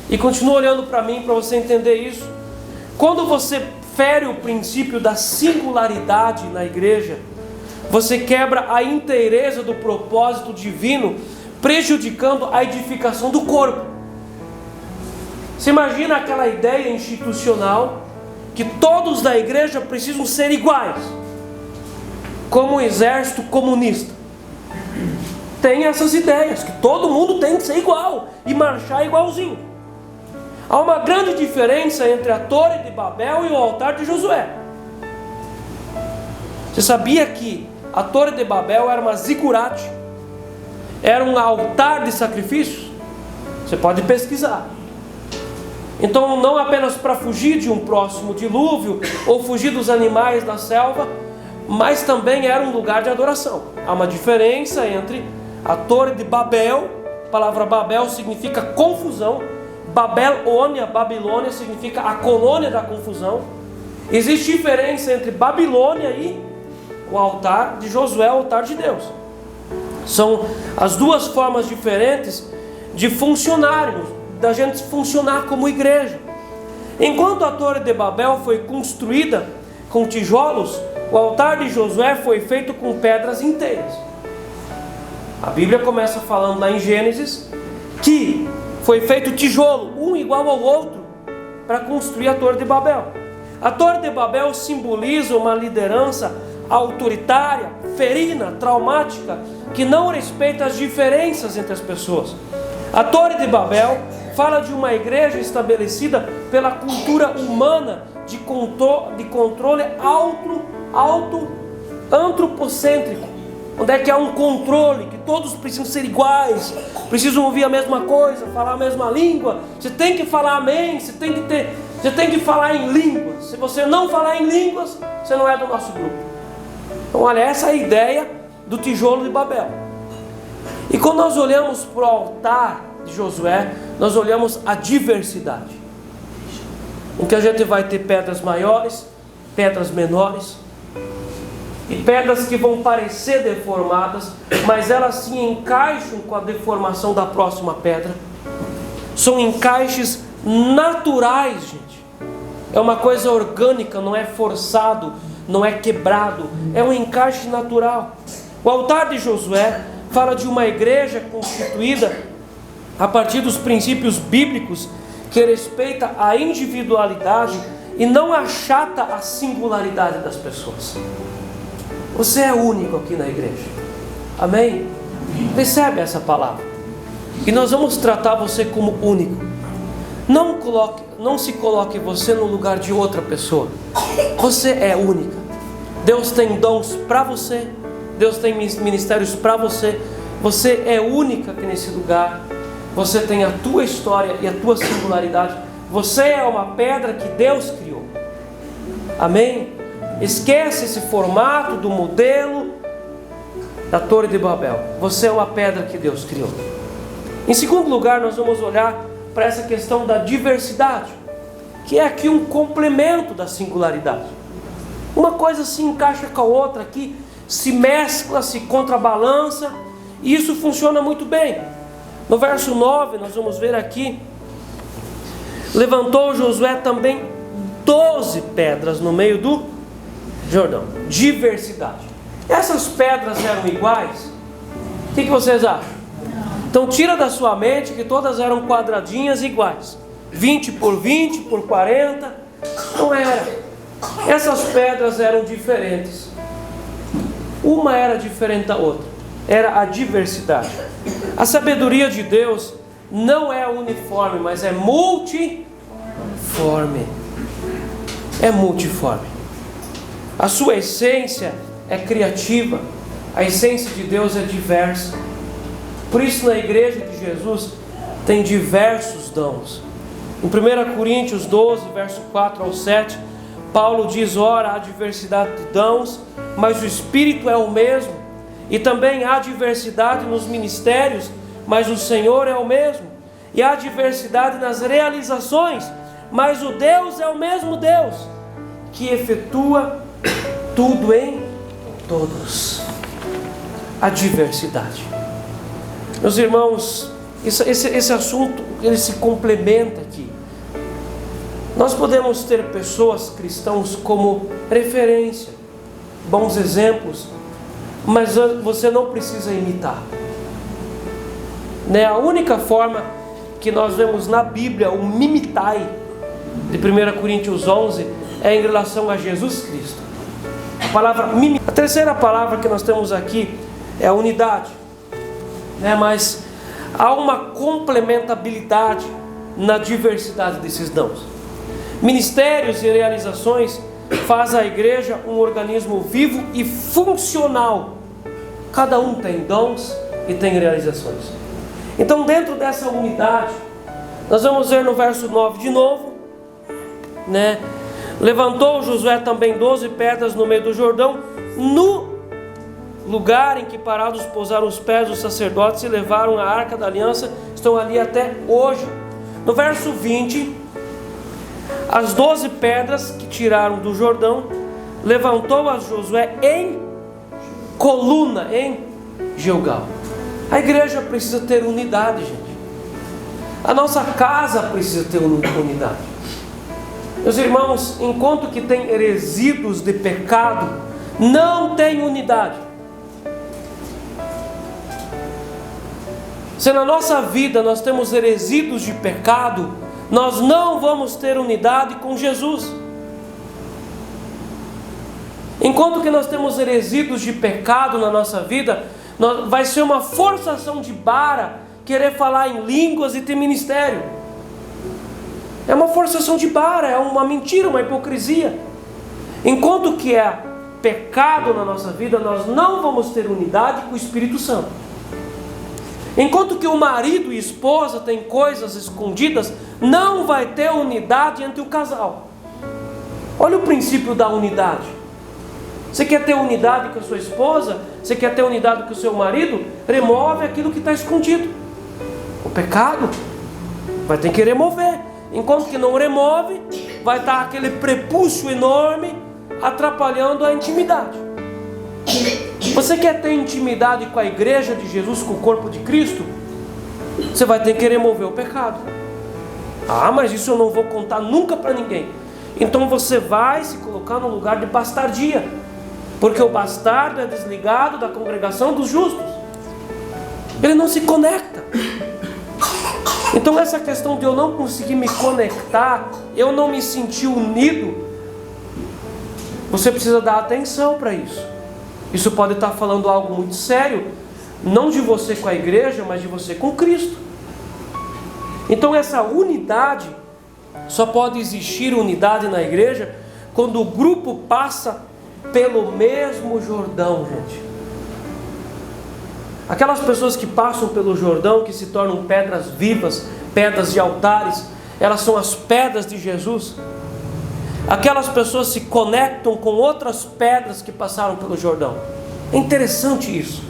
e continua olhando para mim para você entender isso. Quando você fere o princípio da singularidade na igreja, você quebra a inteireza do propósito divino, prejudicando a edificação do corpo. Você imagina aquela ideia institucional que todos da igreja precisam ser iguais, como um exército comunista. Tem essas ideias que todo mundo tem que ser igual e marchar igualzinho. Há uma grande diferença entre a Torre de Babel e o altar de Josué. Você sabia que a Torre de Babel era uma zigurate? Era um altar de sacrifícios? Você pode pesquisar. Então, não apenas para fugir de um próximo dilúvio ou fugir dos animais da selva, mas também era um lugar de adoração. Há uma diferença entre a Torre de Babel. A palavra Babel significa confusão. Babilônia significa a colônia da confusão. Existe diferença entre Babilônia e o altar de Josué, o altar de Deus. São as duas formas diferentes de funcionarmos, da gente funcionar como igreja. Enquanto a Torre de Babel foi construída com tijolos, o altar de Josué foi feito com pedras inteiras. A Bíblia começa falando lá em Gênesis que foi feito tijolo, um igual ao outro, para construir a Torre de Babel. A Torre de Babel simboliza uma liderança autoritária, ferina, traumática, que não respeita as diferenças entre as pessoas. A Torre de Babel fala de uma igreja estabelecida pela cultura humana de controle antropocêntrico, onde é que há um controle, que todos precisam ser iguais, precisam ouvir a mesma coisa, falar a mesma língua. Você tem que falar amém, você tem que falar em línguas. Se você não falar em línguas, você não é do nosso grupo. Então olha, essa é a ideia do tijolo de Babel. E quando nós olhamos para o altar de Josué, nós olhamos a diversidade, em que a gente vai ter pedras maiores, pedras menores, e pedras que vão parecer deformadas, mas elas se encaixam com a deformação da próxima pedra. São encaixes naturais, gente. É uma coisa orgânica, não é forçado, não é quebrado, é um encaixe natural. O altar de Josué fala de uma igreja constituída a partir dos princípios bíblicos, que respeita a individualidade e não achata a singularidade das pessoas. Você é único aqui na igreja. Amém? Recebe essa palavra. E nós vamos tratar você como único. Não se coloque você no lugar de outra pessoa. Você é única. Deus tem dons para você. Deus tem ministérios para você. Você é única aqui nesse lugar. Você tem a tua história e a tua singularidade. Você é uma pedra que Deus criou. Amém? Esquece esse formato do modelo da Torre de Babel. Você é uma pedra que Deus criou. Em segundo lugar, nós vamos olhar para essa questão da diversidade, que é aqui um complemento da singularidade. Uma coisa se encaixa com a outra aqui, se mescla, se contrabalança, e isso funciona muito bem. No verso 9, nós vamos ver aqui: levantou Josué também 12 pedras no meio do Jordão. Diversidade. Essas pedras eram iguais? O que vocês acham? Então tira da sua mente que todas eram quadradinhas iguais. 20 por 20 por 40. Não era. Essas pedras eram diferentes. Uma era diferente da outra. Era a diversidade. A sabedoria de Deus não é uniforme, mas é multiforme. É multiforme. A sua essência é criativa. A essência de Deus é diversa. Por isso na igreja de Jesus tem diversos dons. Em 1 Coríntios 12, verso 4 ao 7, Paulo diz: ora, há diversidade de dons, mas o Espírito é o mesmo. E também há diversidade nos ministérios, mas o Senhor é o mesmo. E há diversidade nas realizações, mas o Deus é o mesmo Deus, que efetua tudo em todos. A diversidade. Meus irmãos, esse assunto, ele se complementa aqui. Nós podemos ter pessoas cristãos como referência, bons exemplos, mas você não precisa imitar. A única forma que nós vemos na Bíblia o mimitai de 1 Coríntios 11 é em relação a Jesus Cristo. A terceira palavra que nós temos aqui é a unidade, mas há uma complementabilidade na diversidade desses dons. Ministérios e realizações faz a igreja um organismo vivo e funcional. Cada um tem dons e tem realizações. Então, dentro dessa unidade, nós vamos ver no verso 9 de novo, né? Levantou Josué também 12 pedras no meio do Jordão, no lugar em que parados pousaram os pés dos sacerdotes e levaram a arca da aliança. Estão ali até hoje. No verso 20, as 12 pedras que tiraram do Jordão, levantou-as Josué em coluna, em Gilgal. A igreja precisa ter unidade, gente. A nossa casa precisa ter unidade. Meus irmãos, enquanto que tem resíduos de pecado, não tem unidade. Se na nossa vida nós temos resíduos de pecado, nós não vamos ter unidade com Jesus. Enquanto que nós temos resíduos de pecado na nossa vida, vai ser uma forçação de barra querer falar em línguas e ter ministério. É uma forçação de barra, é uma mentira, uma hipocrisia. Enquanto que é pecado na nossa vida, nós não vamos ter unidade com o Espírito Santo. Enquanto que o marido e esposa têm coisas escondidas, não vai ter unidade entre o casal. Olha o princípio da unidade. Você quer ter unidade com a sua esposa? Você quer ter unidade com o seu marido? Remove aquilo que está escondido. O pecado vai ter que remover. Enquanto que não remove, vai estar aquele prepúcio enorme atrapalhando a intimidade. Você quer ter intimidade com a igreja de Jesus, com o corpo de Cristo? Você vai ter que remover o pecado. Ah, mas isso eu não vou contar nunca para ninguém. Então você vai se colocar no lugar de bastardia, porque o bastardo é desligado da congregação dos justos. Ele não se conecta. Então essa questão de eu não conseguir me conectar, eu não me sentir unido, você precisa dar atenção para isso. Isso pode estar falando algo muito sério, não de você com a igreja, mas de você com Cristo. Então essa unidade, só pode existir unidade na igreja quando o grupo passa pelo mesmo Jordão, gente. Aquelas pessoas que passam pelo Jordão, que se tornam pedras vivas, pedras de altares, elas são as pedras de Jesus. Aquelas pessoas se conectam com outras pedras que passaram pelo Jordão. É interessante isso.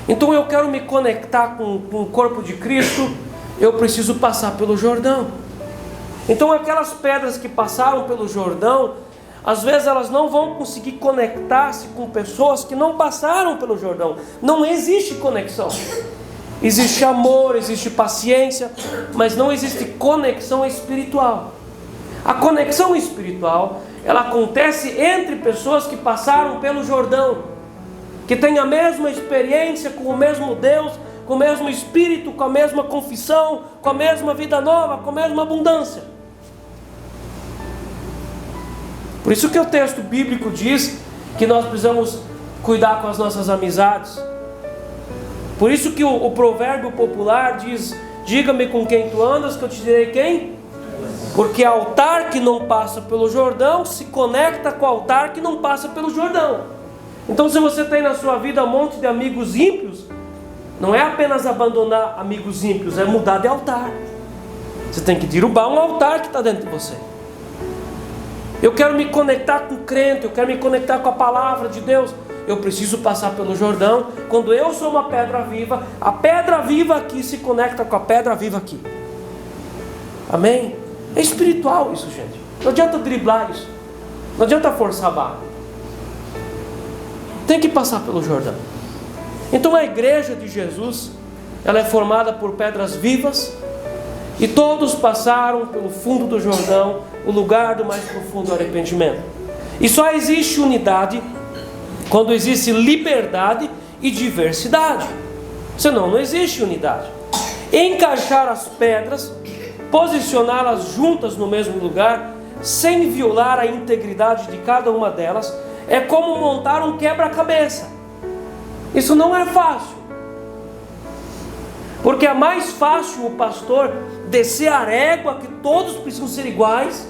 Então eu quero me conectar com o corpo de Cristo, eu preciso passar pelo Jordão. Então aquelas pedras que passaram pelo Jordão, às vezes elas não vão conseguir conectar-se com pessoas que não passaram pelo Jordão. Não existe conexão. Existe amor, existe paciência, mas não existe conexão espiritual. A conexão espiritual, ela acontece entre pessoas que passaram pelo Jordão, que têm a mesma experiência com o mesmo Deus, com o mesmo Espírito, com a mesma confissão, com a mesma vida nova, com a mesma abundância. Por isso que o texto bíblico diz que nós precisamos cuidar com as nossas amizades. Por isso que o provérbio popular diz: diga-me com quem tu andas, que eu te direi quem. Porque altar que não passa pelo Jordão se conecta com altar que não passa pelo Jordão. Então se você tem na sua vida um monte de amigos ímpios, não é apenas abandonar amigos ímpios, é mudar de altar. Você tem que derrubar um altar que está dentro de você. Eu quero me conectar com o crente, eu quero me conectar com a palavra de Deus. Eu preciso passar pelo Jordão. Quando eu sou uma pedra viva, a pedra viva aqui se conecta com a pedra viva aqui. Amém? É espiritual isso, gente. Não adianta driblar isso. Não adianta forçar a barra. Tem que passar pelo Jordão. Então a igreja de Jesus, ela é formada por pedras vivas, e todos passaram pelo fundo do Jordão, o lugar do mais profundo arrependimento. E só existe unidade quando existe liberdade e diversidade. Senão não existe unidade. Encaixar as pedras, posicioná-las juntas no mesmo lugar, sem violar a integridade de cada uma delas, é como montar um quebra-cabeça. Isso não é fácil. Porque é mais fácil o pastor descer a régua que todos precisam ser iguais,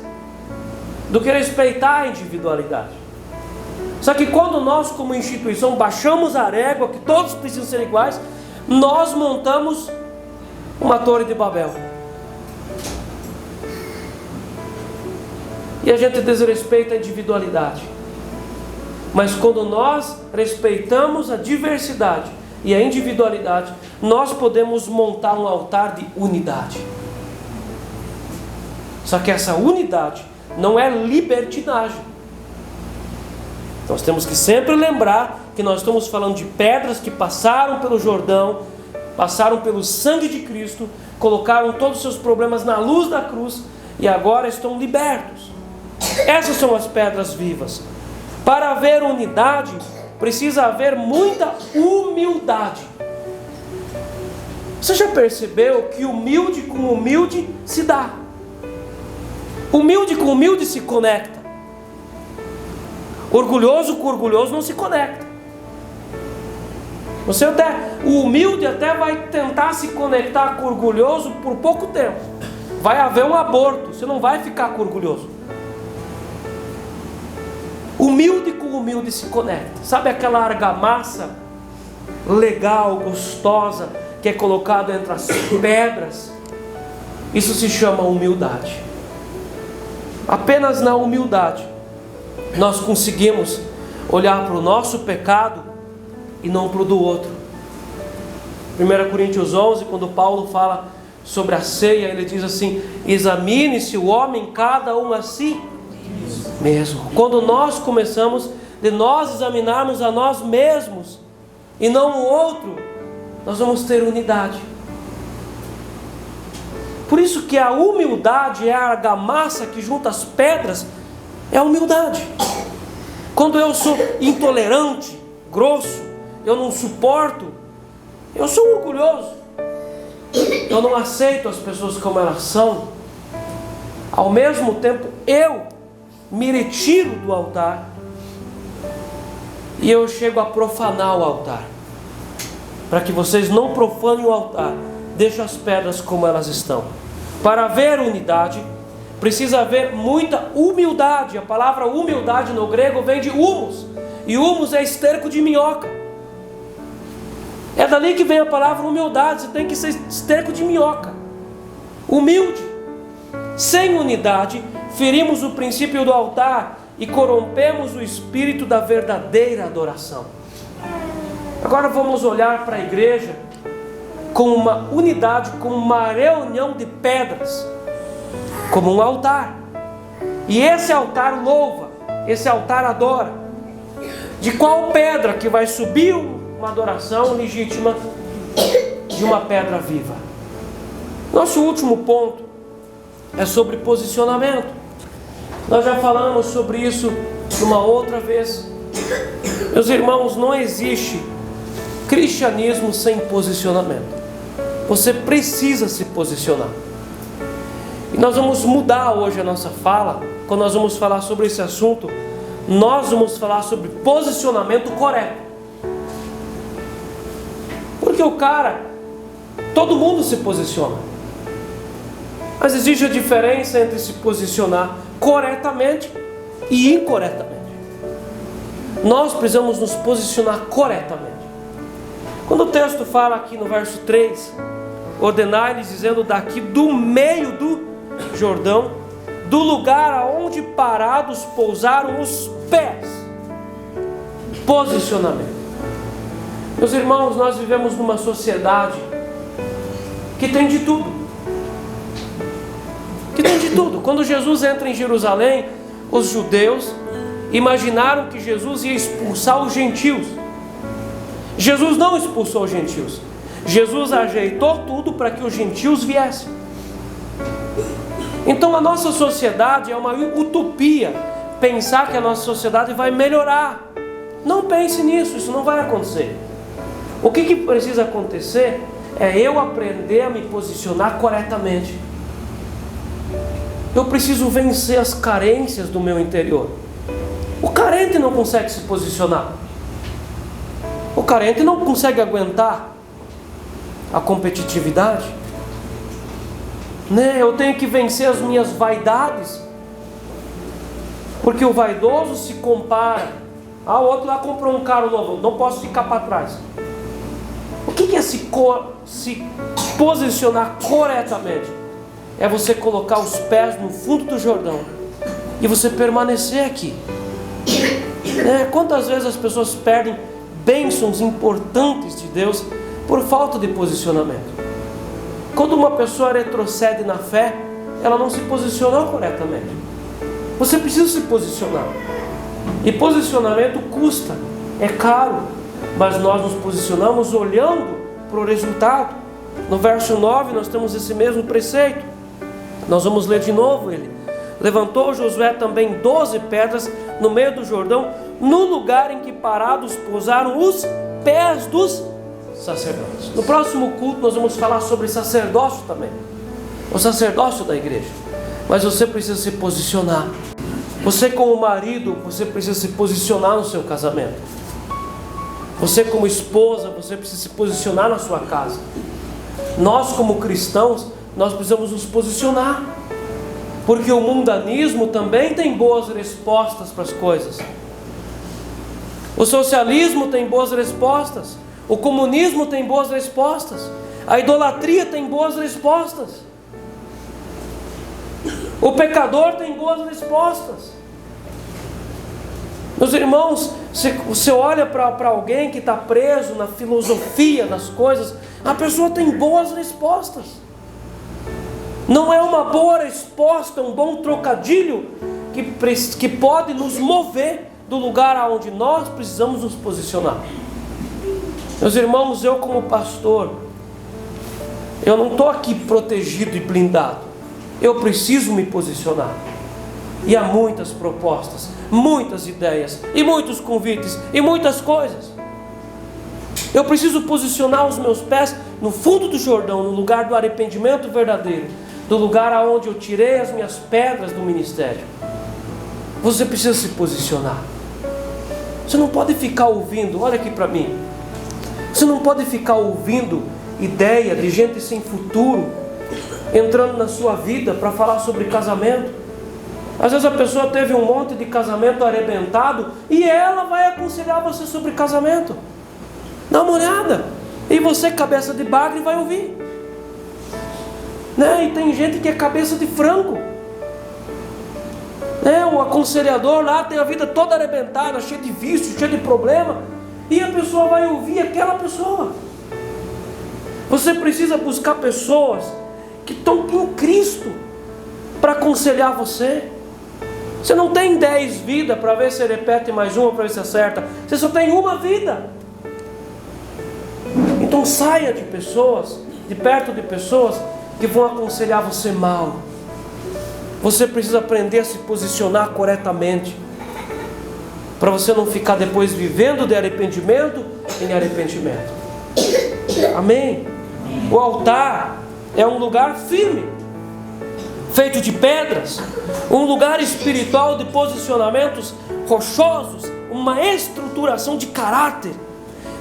do que respeitar a individualidade. Só que quando nós, como instituição, baixamos a régua que todos precisam ser iguais, nós montamos uma torre de Babel. E a gente desrespeita a individualidade. Mas quando nós respeitamos a diversidade e a individualidade, nós podemos montar um altar de unidade. Só que essa unidade não é libertinagem. Nós temos que sempre lembrar que nós estamos falando de pedras que passaram pelo Jordão, passaram pelo sangue de Cristo, colocaram todos os seus problemas na luz da cruz e agora estão libertos. Essas são as pedras vivas. Para haver unidade, precisa haver muita humildade. Você já percebeu que humilde com humilde se dá? Humilde com humilde se conecta. Orgulhoso com orgulhoso não se conecta. O humilde até vai tentar se conectar com o orgulhoso por pouco tempo. Vai haver um aborto, você não vai ficar com o orgulhoso. Humilde com humilde se conecta. Sabe aquela argamassa legal, gostosa, que é colocada entre as pedras? Isso se chama humildade. Apenas na humildade nós conseguimos olhar para o nosso pecado e não para o do outro. 1 Coríntios 11, quando Paulo fala sobre a ceia, ele diz assim: examine-se o homem cada um a si mesmo. Quando nós começamos de nós examinarmos a nós mesmos e não o outro, nós vamos ter unidade. Por isso que a humildade é a argamassa que junta as pedras, é a humildade. Quando eu sou intolerante, grosso, eu não suporto, eu sou orgulhoso, eu não aceito as pessoas como elas são, ao mesmo tempo eu me retiro do altar e eu chego a profanar o altar. Para que vocês não profanem o altar, deixe as pedras como elas estão. Para haver unidade, precisa haver muita humildade. A palavra humildade no grego vem de humus, e humus é esterco de minhoca. É dali que vem a palavra humildade. Você tem que ser esterco de minhoca, humilde. Sem unidade, ferimos o princípio do altar e corrompemos o espírito da verdadeira adoração. Agora vamos olhar para a igreja com uma unidade, como uma reunião de pedras, como um altar. E esse altar louva, esse altar adora. De qual pedra que vai subir uma adoração legítima? De uma pedra viva. Nosso último ponto é sobre posicionamento. Nós já falamos sobre isso uma outra vez. Meus irmãos, não existe cristianismo sem posicionamento. Você precisa se posicionar. E nós vamos mudar hoje a nossa fala. Quando nós vamos falar sobre esse assunto, nós vamos falar sobre posicionamento correto. Porque todo mundo se posiciona. Mas existe a diferença entre se posicionar corretamente e incorretamente. Nós precisamos nos posicionar corretamente. Quando o texto fala aqui no verso 3, ordenai-lhes dizendo: daqui do meio do Jordão, do lugar aonde parados pousaram os pés. Posicionamento. Meus irmãos, nós vivemos numa sociedade que tem de tudo. Quando Jesus entra em Jerusalém, os judeus imaginaram que Jesus ia expulsar os gentios. Jesus não expulsou os gentios. Jesus ajeitou tudo para que os gentios viessem. Então a nossa sociedade é uma utopia pensar que a nossa sociedade vai melhorar. Não pense nisso, isso não vai acontecer. O que precisa acontecer é eu aprender a me posicionar corretamente. Eu preciso vencer as carências do meu interior. O carente não consegue se posicionar. O carente não consegue aguentar. a competitividade, né? Eu tenho que vencer as minhas vaidades, porque o vaidoso se compara. O outro lá comprou um carro novo, não posso ficar para trás. O que é se posicionar corretamente? É você colocar os pés no fundo do Jordão e você permanecer aqui. Quantas vezes as pessoas perdem bênçãos importantes de Deus por falta de posicionamento? Quando uma pessoa retrocede na fé, ela não se posicionou corretamente. Você precisa se posicionar. E posicionamento custa, é caro, mas nós nos posicionamos olhando para o resultado. No verso 9 nós temos esse mesmo preceito. Nós vamos ler de novo ele. Levantou Josué também 12 pedras no meio do Jordão, no lugar em que parados pousaram os pés dos sacerdotes. No próximo culto nós vamos falar sobre sacerdócio também, o sacerdócio da igreja. Mas você precisa se posicionar. Você como marido, você precisa se posicionar no seu casamento. Você como esposa, você precisa se posicionar na sua casa. Nós como cristãos, nós precisamos nos posicionar, porque o mundanismo também tem boas respostas para as coisas. O socialismo tem boas respostas, o comunismo tem boas respostas, a idolatria tem boas respostas, o pecador tem boas respostas. Meus irmãos, você olha para alguém que está preso na filosofia das coisas, a pessoa tem boas respostas. Não é uma boa resposta, um bom trocadilho que pode nos mover do lugar aonde nós precisamos nos posicionar. Meus irmãos, eu como pastor, eu não estou aqui protegido e blindado. Eu preciso me posicionar. E há muitas propostas, muitas ideias, e muitos convites, e muitas coisas. Eu preciso posicionar os meus pés no fundo do Jordão, no lugar do arrependimento verdadeiro, do lugar aonde eu tirei as minhas pedras do ministério. Você precisa se posicionar. Você não pode ficar ouvindo, olha aqui para mim. Você não pode ficar ouvindo ideia de gente sem futuro entrando na sua vida para falar sobre casamento. Às vezes a pessoa teve um monte de casamento arrebentado e ela vai aconselhar você sobre casamento. Dá uma olhada. E você, cabeça de bagre, vai ouvir. E tem gente que é cabeça de frango. O aconselhador lá tem a vida toda arrebentada, cheia de vício, cheia de problema, e a pessoa vai ouvir aquela pessoa. Você precisa buscar pessoas que estão em Cristo para aconselhar você. Você não tem 10 vidas para ver se repete mais uma para ver se acerta. Você só tem uma vida. Então saia de pessoas, de perto de pessoas que vão aconselhar você mal. Você precisa aprender a se posicionar corretamente, para você não ficar depois vivendo de arrependimento em arrependimento. Amém? O altar é um lugar firme, feito de pedras, um lugar espiritual de posicionamentos rochosos, uma estruturação de caráter,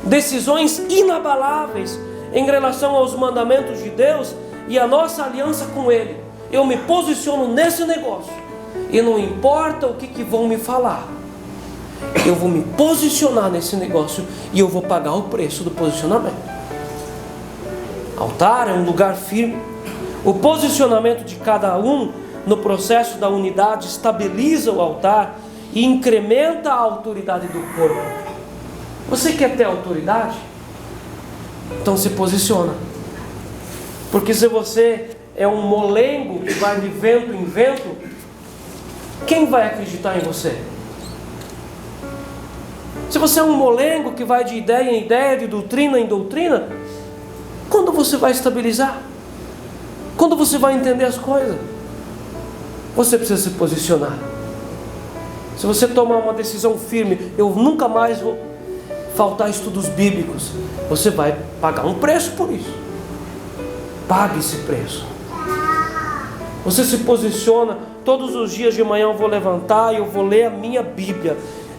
decisões inabaláveis em relação aos mandamentos de Deus e a nossa aliança com Ele. Eu me posiciono nesse negócio e não importa o que vão me falar, eu vou me posicionar nesse negócio e eu vou pagar o preço do posicionamento. Altar é um lugar firme. O posicionamento de cada um no processo da unidade estabiliza o altar e incrementa a autoridade do corpo. Você quer ter autoridade? Então se posiciona. Porque se você é um molengo que vai de vento em vento, quem vai acreditar em você? Se você é um molengo que vai de ideia em ideia, de doutrina em doutrina, quando você vai estabilizar? Quando você vai entender as coisas? Você precisa se posicionar. Se você tomar uma decisão firme, eu nunca mais vou faltar estudos bíblicos, você vai pagar um preço por isso. Pague esse preço. Você se posiciona. Todos os dias de manhã eu vou levantar e eu vou ler a minha Bíblia.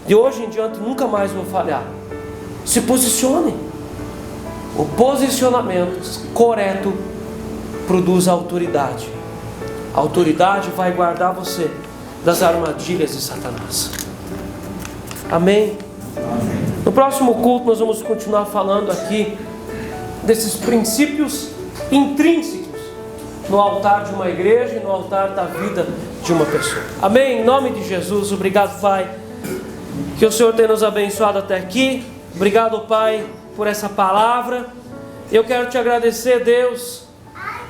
De hoje em diante nunca mais vou falhar. Se posicione. O posicionamento correto produz autoridade. A autoridade vai guardar você das armadilhas de Satanás. Amém? No próximo culto nós vamos continuar falando aqui desses princípios intrínsecos no altar de uma igreja e no altar da vida de uma pessoa. Amém? Em nome de Jesus, obrigado, Pai, que o Senhor tenha nos abençoado até aqui. Obrigado, Pai, por essa palavra. Eu quero te agradecer, Deus,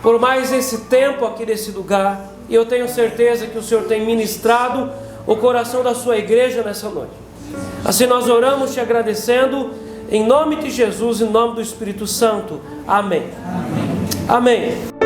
por mais esse tempo aqui nesse lugar. E eu tenho certeza que o Senhor tem ministrado o coração da sua igreja nessa noite. Assim nós oramos te agradecendo, em nome de Jesus, em nome do Espírito Santo. Amém. Amém. Amém.